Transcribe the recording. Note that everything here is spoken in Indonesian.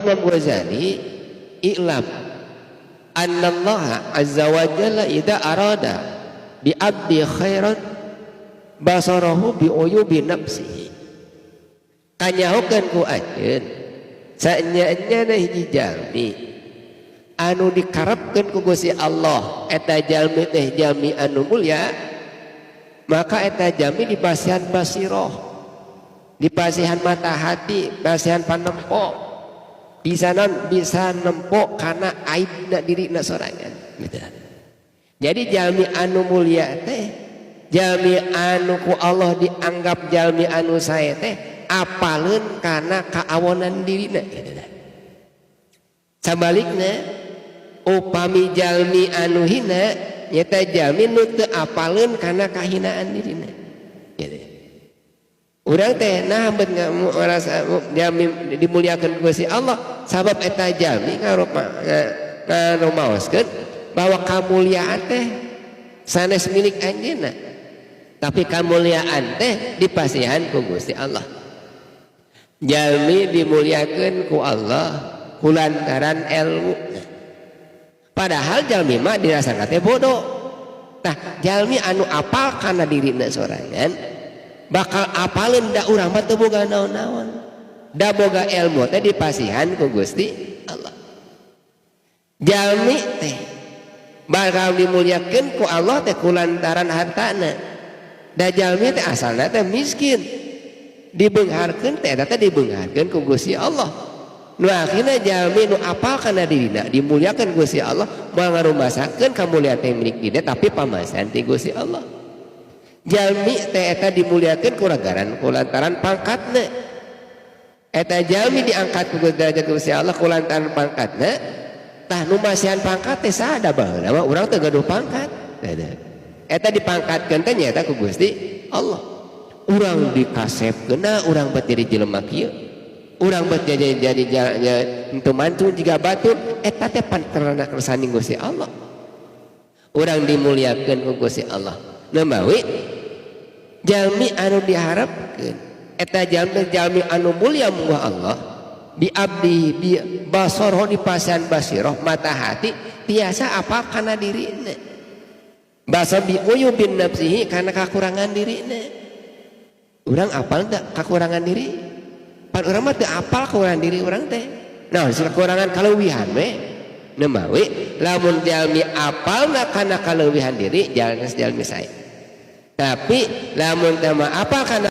Imam Ghazali, i'lam annallaha azza wa jalla idza arada bi abdi khairan basarahu bi uyubi nafsihi. Kanyahokeun ku ajeun saenya-nya hiji jalmi anu dikarepkeun ku Gusti Allah, eta jalmi teh jalmi anu mulya, maka eta jalmi dipasihan basiroh, dipasihan mata hati, dipasihan panempo, bisa nempok karena aibna dirina sorangan gitu. Jadi jalmi anu mulia teh jalmi anu ku Allah dianggap jalmi anu sae teh apaleun karena kaawonan dirina gitu. Sabalikna upami jalmi anu hina nyata jalmi nu teu apaleun karena kahinaan dirina gitu. Urang teh nah bet ngarasa jalmi dimuliakeun ku Gusti Allah sabab eta jalmi ngarumaoskeun bahwa kamuliaan teh sanes milik anjeunna, tapi kamuliaan teh dipasihan ku Gusti Allah. Jalmi dimuliakeun ku Allah kulantaran ilmu, padahal jalmi mah dirasakan teh bodoh. Tah jalmi anu apal kana dirina sorangan bakal apaleun da urang mah teu boga naon-naon, da boga ilmu teh dipasihan ku Gusti Allah. Jalmi teh bakal dimuliakeun ku Allah teh kulantaran hartana, da jalmi teh asalna teh miskin, dibeungharkeun teh eta teh dibeungharkeun ku Gusti Allah. Nu akhirna jalmi nu apal kana dirina dimuliakeun Gusti Allah moal ngarumasakeun kamuliaan teh milik dina tapi pamasan ti Gusti Allah. Jalmi teh eta dimuliakeun kulantaran pangkatna, eta jalmi diangkat ku derajat Gusti Allah kulantaran pangkatna. Tah nu masihan pangkat teh sada baheula mah urang teu gaduh pangkat, eta dipangkatkeun teh nyaeta ku Gusti Allah. Urang dikasepkeunna urang bet jadi jelema kieu, urang bet jadi henteu mantu jiga batu, eta teh panterna kersani Gusti Allah. Urang dimuliakeun ku Gusti Allah. Namawi jalmi anu diharapkeun eta jalmi anu mulia muah Allah bi abdi bi basoroh dipasihan basiroh mata hati tiasa apa kana dirina basa bi uyubin nafsihi kana kakurangan dirina. Urang apal teu kakurangan diri, pan urang mah teu apal kakurangan diri urang teh. Nah kekurangan kaleuwihan we namawi lamun jalmi apalna kana kaleuwihan diri jalmi sae. Tapi lamun tama apa kana